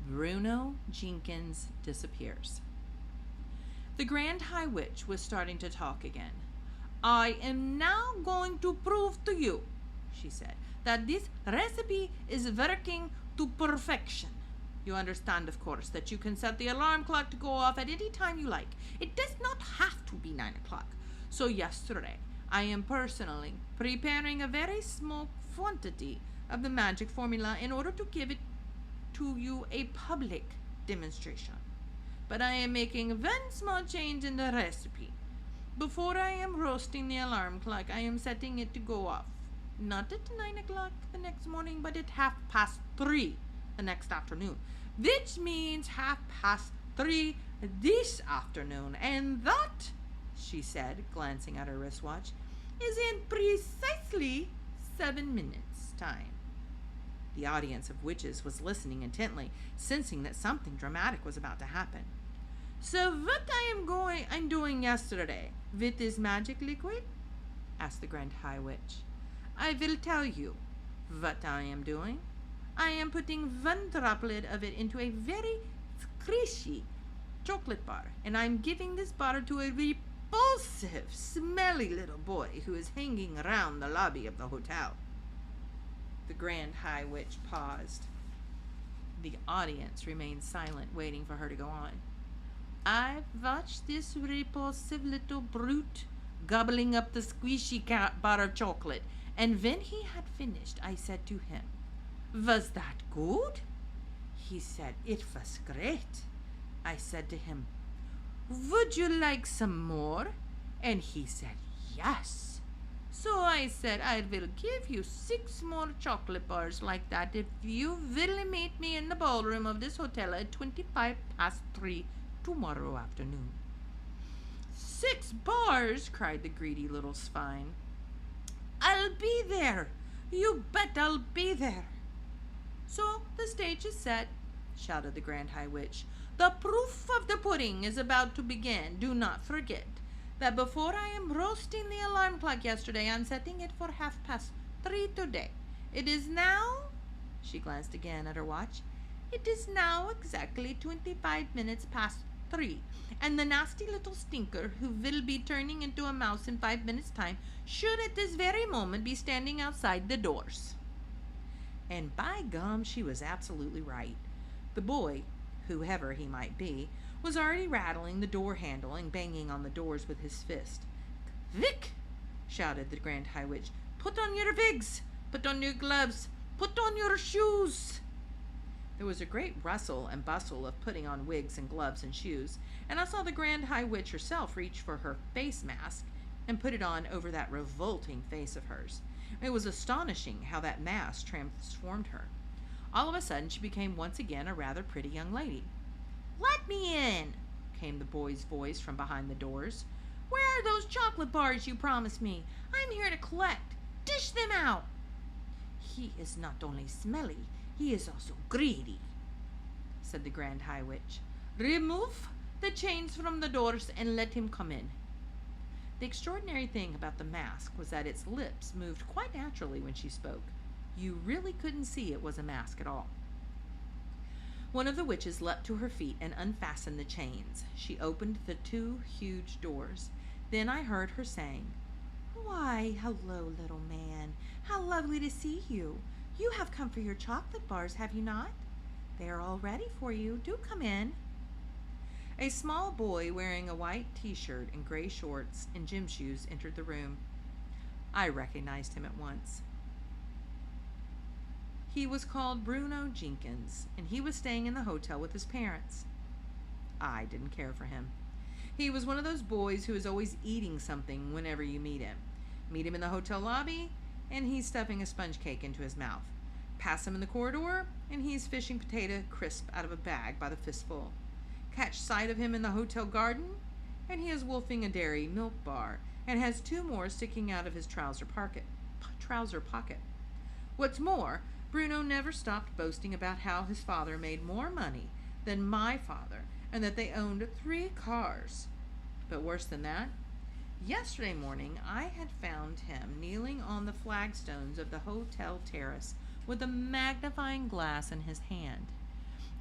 Bruno Jenkins disappears. The Grand High Witch was starting to talk again. "I am now going to prove to you," she said, "that this recipe is working to perfection. You understand, of course, that you can set the alarm clock to go off at any time you like. It does not have to be 9 o'clock. So yesterday, I am personally preparing a very small quantity of the magic formula in order to give it to you a public demonstration. But I am making one small change in the recipe. Before I am roasting the alarm clock, I am setting it to go off. Not at 9 o'clock the next morning, but at 3:30 the next afternoon. Which means 3:30 this afternoon. And that," she said, glancing at her wristwatch, "is in precisely 7 minutes' time." The audience of witches was listening intently, sensing that something dramatic was about to happen. "So what I'm doing yesterday with this magic liquid?" asked the Grand High Witch. "I will tell you what I am doing. I am putting one droplet of it into a very squishy chocolate bar, and I'm giving this bar to a repulsive, smelly little boy who is hanging around the lobby of the hotel." The Grand High Witch paused. The audience remained silent, waiting for her to go on. "I've watched this repulsive little brute gobbling up the squishy bar of chocolate, and when he had finished, I said to him, 'Was that good?' He said, 'It was great.' I said to him, 'Would you like some more?' And he said, 'Yes.' So I said, 'I will give you 6 more chocolate bars like that if you will meet me in the ballroom of this hotel at 3:25 tomorrow afternoon.'" "6 bars!" cried the greedy little swine. "I'll be there. You bet I'll be there." "So the stage is set," shouted the Grand High Witch. "The proof of the pudding is about to begin. Do not forget that before I am roasting the alarm clock yesterday, I'm setting it for 3:30 today. It is now," she glanced again at her watch, "it is now exactly 25 minutes past 3, and the nasty little stinker who will be turning into a mouse in 5 minutes' time should at this very moment be standing outside the doors." And by gum, she was absolutely right. The boy, whoever he might be, was already rattling the door handle and banging on the doors with his fist. "Quick!" shouted the Grand High Witch. "Put on your wigs! Put on your gloves! Put on your shoes!" There was a great rustle and bustle of putting on wigs and gloves and shoes, and I saw the Grand High Witch herself reach for her face mask and put it on over that revolting face of hers. It was astonishing how that mask transformed her. All of a sudden, she became once again a rather pretty young lady. "Let me in!" came the boy's voice from behind the doors. "Where are those chocolate bars you promised me? I'm here to collect. Dish them out." "He is not only smelly, he is also greedy," said the Grand High Witch. "Remove the chains from the doors and let him come in." The extraordinary thing about the mask was that its lips moved quite naturally when she spoke. You really couldn't see it was a mask at all. One of the witches leapt to her feet and unfastened the chains. She opened the 2 huge doors. Then I heard her saying, "Why, hello, little man. How lovely to see you. You have come for your chocolate bars, have you not? They are all ready for you. Do come in." A small boy wearing a white t-shirt and gray shorts and gym shoes entered the room. I recognized him at once. He was called Bruno Jenkins, and he was staying in the hotel with his parents. I didn't care for him. He was one of those boys who is always eating something whenever you meet him. Meet him in the hotel lobby, and he's stuffing a sponge cake into his mouth. Pass him in the corridor, and he's fishing potato crisp out of a bag by the fistful. Catch sight of him in the hotel garden, and he is wolfing a dairy milk bar and has 2 more sticking out of his trouser pocket. What's more, Bruno never stopped boasting about how his father made more money than my father and that they owned 3 cars. But worse than that, yesterday morning I had found him kneeling on the flagstones of the hotel terrace with a magnifying glass in his hand.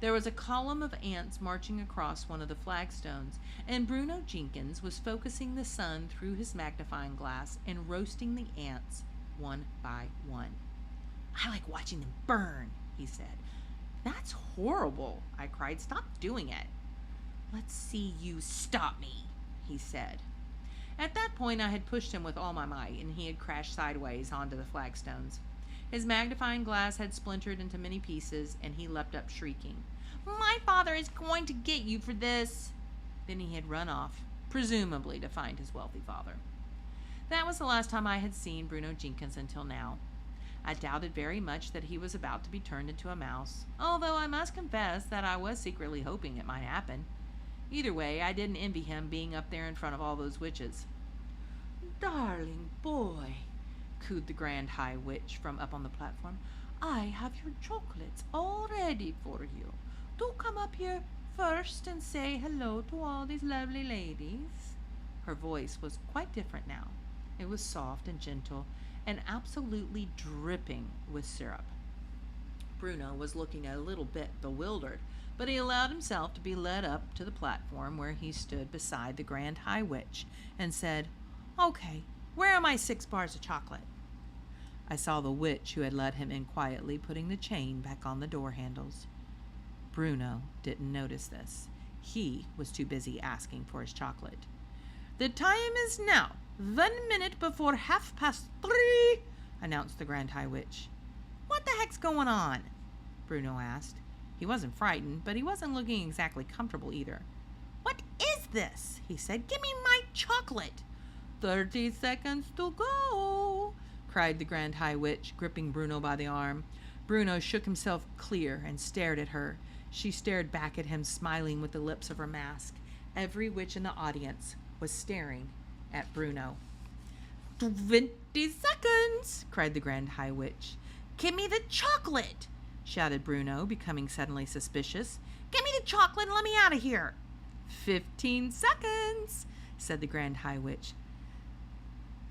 There was a column of ants marching across one of the flagstones, and Bruno Jenkins was focusing the sun through his magnifying glass and roasting the ants one by one. "I like watching them burn," he said. "That's horrible," I cried. "Stop doing it." "Let's see you stop me," he said. At that point, I had pushed him with all my might, and he had crashed sideways onto the flagstones. His magnifying glass had splintered into many pieces, and he leapt up shrieking, "My father is going to get you for this." Then he had run off, presumably to find his wealthy father. That was the last time I had seen Bruno Jenkins until now. I doubted very much that he was about to be turned into a mouse, although I must confess that I was secretly hoping it might happen. Either way, I didn't envy him being up there in front of all those witches. "Darling boy," cooed the Grand High Witch from up on the platform, "I have your chocolates all ready for you. Do come up here first and say hello to all these lovely ladies." Her voice was quite different now. It was soft and gentle and absolutely dripping with syrup. Bruno was looking a little bit bewildered, but he allowed himself to be led up to the platform where he stood beside the Grand High Witch and said, "Okay, where are my 6 bars of chocolate?" I saw the witch who had let him in quietly putting the chain back on the door handles. Bruno didn't notice this. He was too busy asking for his chocolate. "The time is now 1 minute before 3:30, announced the Grand High Witch. "What the heck's going on?" Bruno asked. He wasn't frightened, but he wasn't looking exactly comfortable either. "What is this?" he said. "Give me my chocolate." 30 seconds to go," cried the Grand High Witch, gripping Bruno by the arm. Bruno shook himself clear and stared at her. She stared back at him, smiling with the lips of her mask. Every witch in the audience was staring at Bruno. 20 seconds, cried the Grand High Witch. "Give me the chocolate," shouted Bruno, becoming suddenly suspicious. "Give me the chocolate and let me out of here." 15 seconds, said the Grand High Witch.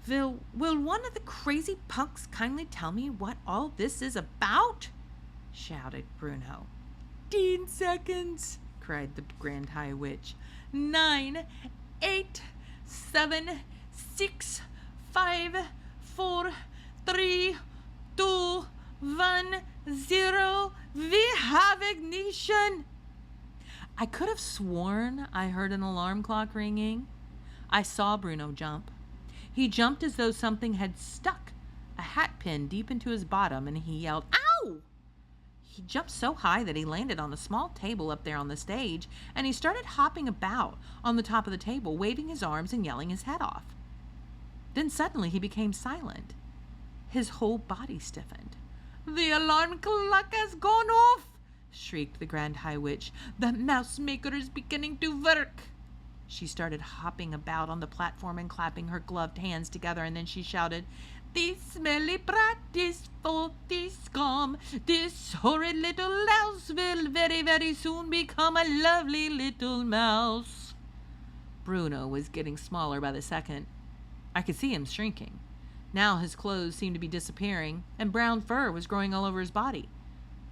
Will one of the crazy punks kindly tell me what all this is about?" shouted Bruno. 15 seconds, cried the Grand High Witch. 9, 8, 7, 6, 5, 4, 3, 2, 1, 0. We have ignition. I could have sworn I heard an alarm clock ringing. I saw Bruno jump. He jumped as though something had stuck a hat pin deep into his bottom, and he yelled, "Ow!" He jumped so high that he landed on a small table up there on the stage, and he started hopping about on the top of the table, waving his arms and yelling his head off. Then suddenly he became silent. His whole body stiffened. "The alarm clock has gone off!" shrieked the Grand High Witch. "The mouse maker is beginning to work." She started hopping about on the platform and clapping her gloved hands together, and then she shouted, "This smelly brat, this faulty scum, this horrid little louse will very, very soon become a lovely little mouse." Bruno was getting smaller by the second. I could see him shrinking. Now his clothes seemed to be disappearing, and brown fur was growing all over his body.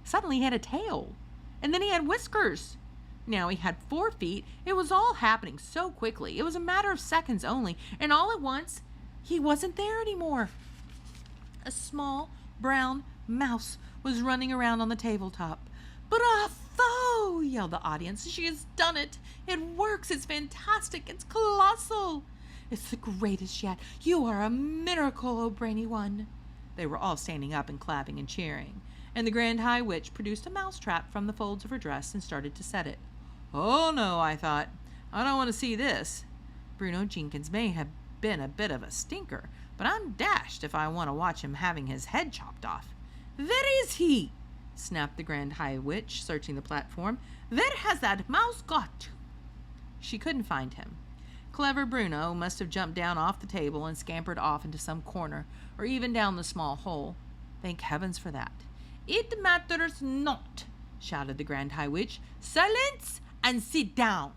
Suddenly he had a tail, and then he had whiskers. Now he had 4 feet. It was all happening so quickly. It was a matter of seconds only, and all at once, he wasn't there anymore. A small brown mouse was running around on the tabletop. "Bravo!" yelled the audience. "She has done it! It works! It's fantastic! It's colossal! It's the greatest yet! You are a miracle, oh brainy one!" They were all standing up and clapping and cheering, and the Grand High Witch produced a mousetrap from the folds of her dress and started to set it. "Oh no," I thought. "I don't want to see this. Bruno Jenkins may have been a bit of a stinker, but I'm dashed if I want to watch him having his head chopped off." "Where is he?" snapped the Grand High Witch, searching the platform. "Where has that mouse got to?" She couldn't find him. Clever Bruno must have jumped down off the table and scampered off into some corner, or even down the small hole. Thank heavens for that. "It matters not," shouted the Grand High Witch. "Silence and sit down."